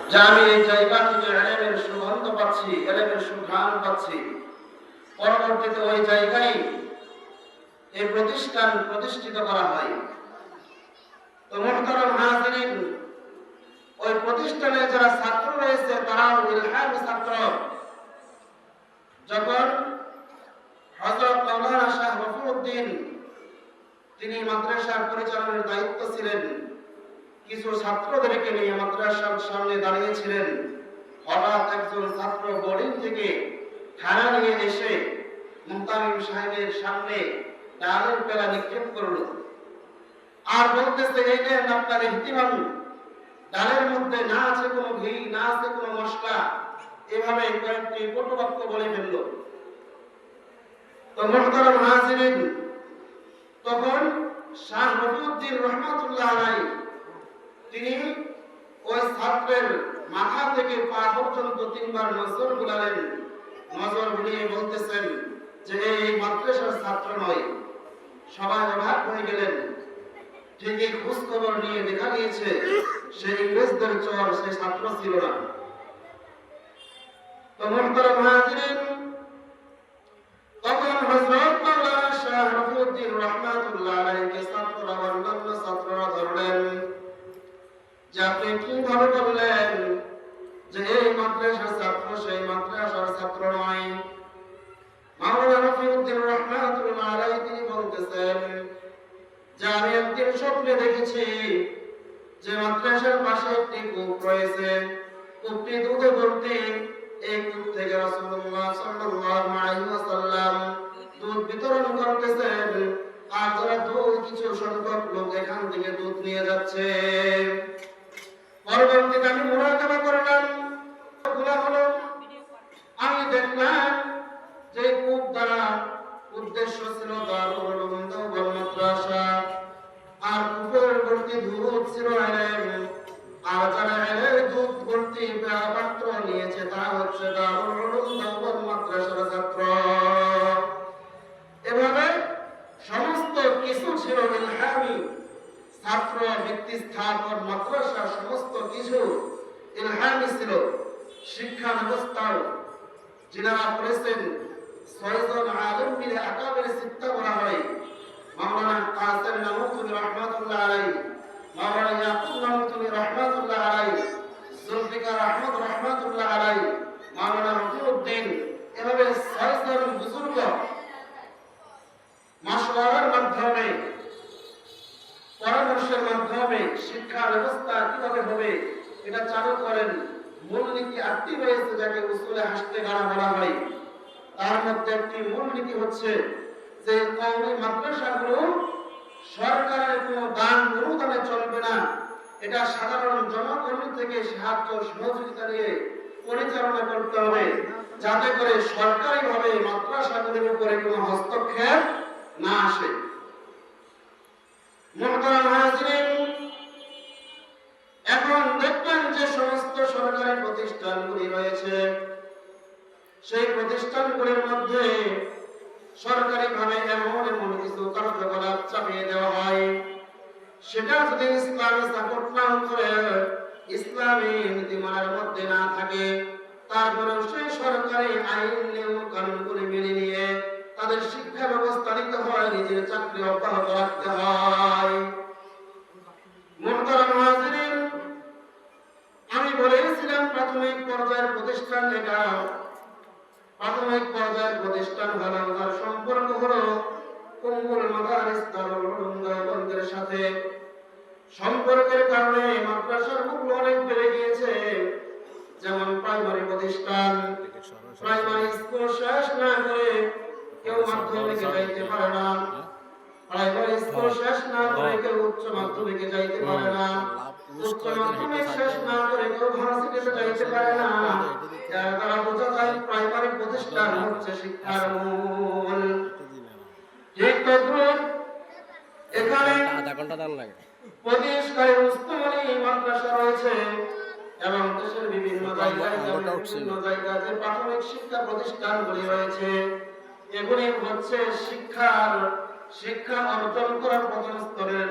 যে আমি এই জায়গা থেকে ইলমের সুগন্ধ পাচ্ছি, ইলমের সুঘ্রাণ পাচ্ছি। পরবর্তীতে ওই জায়গায় এই প্রতিষ্ঠান প্রতিষ্ঠিত করা হয়। তো মুহতারাম হাজিরিন, ওই প্রতিষ্ঠানে যারা ছাত্র রয়েছে তারাও ইলহামি ছাত্র। যখন হযরত মাওলানা শাহ রফিউদ্দিন তিনি মাদ্রাসার পরিচালনার দায়িত্ব ছিলেন, কিছু ছাত্রদেরকে নিয়ে মাদ্রাসার সামনে দাঁড়িয়েছিলেন, হঠাৎ একজন ছাত্র বোর্ডিং থেকে খানা নিয়ে এসে মুহতামিম সাহেবের সামনে ডালের পেলা নিক্ষেপ করল আর বলতেছে, এই নেন আপনার ইহতিমাম। ডালের মধ্যে না আছে কোনো ঘি, না আছে কোনো মশলা, এভাবে কয়েকটি কটুবাক্য বলে ফেলল। তো মুহতারাম হাজিরিন, তখন শাহ রফিউদ্দিন রহমাতুল্লাহ আলাইহি তিনি ওই ছাত্রের মাথা থেকে পা পর্যন্ত তিনবার নজর বুলালেন। নজর বুলিয়ে বলতেছেন যে এই মাদ্রাসার ছাত্র নয়। সবাই অবাক হয়ে গেলেন। ঠিকই খোঁজ খবর নিয়ে দেখা গিয়েছে সেই ইংরেজদের চর সেই ছাত্র ছিল না। তো মুহতারাম হাজিরিন, তখন হযরত মাওলানা শাহ রফিউদ্দিন রহমাতুল্লাহ আলাইহি ছাত্ররা অন্যান্য ছাত্ররা ধরলেন যে আপনি কিভাবে বললেন যে এই মাদ্রাসার ছাত্র সেই মাদ্রাসার ছাত্র নয়। মাওলানা রফিউদ্দিন রহমাতুল্লাহ আলাইহি তিনি বলতেছেন যে আমি একদিন স্বপ্নে দেখেছি যে মাদ্রাসার পাশে একটি কূপ রয়েছে, কূপটি দুধে ভর্তি। এই কূপ থেকে রাসূলুল্লাহ সাল্লাল্লাহু আলাইহি ওয়াসাল্লাম দুধ বিতরণ করতেছেন, আর যারা কিছু সংখ্যক লোক এখান থেকে দুধ নিয়ে যাচ্ছে। পরবর্তীতে আমি মুরাকাবা করলাম, খোলা হলো, আমি দেখলাম যে কূপ দ্বারা উদ্দেশ্য ছিল দারুল উলুম দেওবন্দ মাদ্রাসা, আর কূপের ভর্তি দুধ ছিল ইলম, আর যারা ইলমের দুধ ভর্তি পাত্র নিয়েছে তারা হচ্ছে দারুল উলুম দেওবন্দ মাদ্রাসার ছাত্র। এভাবে সমস্ত কিছু ছিল ইলহামি। ছাত্র, ব্যক্তি, স্থাপন, মাদ্রাসা সমস্ত কিছু ইলহামি ছিল। শিক্ষা ব্যবস্থাও যিনারা করেছেন ৬ জন আলেম মিলে আকাবের সিত্তা বলা হয়। মাওলানা কাসেম নানুতুবি রহমাতুল্লাহ আলাইহি, মাওলানা ইয়াকুব নানুতুবি রহমাতুল্লাহ আলাইহি, জুলফিকার আহমদ রহমাতুল্লাহ আলাইহি, মাওলানা রফিউদ্দিন, এভাবে ৬ জন বুজুর্গ মাশওয়ারার মাধ্যমে, পরামর্শের মাধ্যমে শিক্ষা ব্যবস্থা কিভাবে হবে এটা চালু করেন। মূলনীতি ৮টি রয়েছে, যাকে উসুলে হাসতে গাড়া বলা হয়। তার মধ্যে একটি মূলনীতি হচ্ছে যে কওমি মাদ্রাসাগুলো সরকারের কোনো দান অনুদানে চলবে না, এটা সাধারণ জনগণ থেকে সাহায্য সহযোগিতা নিয়ে পরিচালনা করতে হবে, যাতে করে সরকারিভাবে মাদ্রাসাগুলোর উপরে কোনো হস্তক্ষেপ না আসে। মুহতারাম হাজিরিন, এখন দেখবেন যে সমস্ত সরকারি প্রতিষ্ঠানগুলি রয়েছে, সেই প্রতিষ্ঠানগুলির মধ্যে সরকারিভাবে এমন কিছু কার্যকলাপ চাপিয়ে দেওয়া হয়, সেটা যদি ইসলামী সাপোর্ট না করে, ইসলামী নীতিমালার মধ্যে না থাকে, তারপরে সেই সরকারি আইন নিয়ম কানুনগুলি মেনে নিয়ে তাদের শিক্ষা ব্যবস্থা নিতে হয়, নিজের চাকরি অব্যাহত রাখতে হয়। মুহতারাম হাজিরিন, আমি বলেছিলাম প্রাথমিক পর্যায়ের প্রতিষ্ঠান এটা। প্রাথমিক পর্যায়ের প্রতিষ্ঠান হলো, তার সম্পর্ক হলো উম্মুল মাদারিস দারুল উলুম দেওবন্দের সাথে। সম্পর্কের কারণে মাদ্রাসার মূল্য অনেক বেড়ে গিয়েছে। যেমন প্রাইমারি প্রতিষ্ঠান, প্রাইমারি স্কুল শেষ না করে কেউ মাধ্যমিকে যাইতে পারে না, প্রাইমারি স্কুল শেষ না করে কেউ উচ্চ মাধ্যমিকে যাইতে পারে না, উচ্চ মাধ্যমিক শেষ না করে কেউ ভার্সিটিতে যাইতে পারে না। তারা বোঝা যায় প্রাইমারি প্রতিষ্ঠান হচ্ছে শিক্ষার মূল। ঠিক তদ্রুপ এখানে প্রতিষ্ঠানে উসমানী মাদ্রাসা রয়েছে এবং দেশের বিভিন্ন জায়গায় যে প্রাথমিক শিক্ষা প্রতিষ্ঠানগুলি রয়েছে, এগুলি হচ্ছে শিক্ষা অর্জন করার প্রথম স্তরের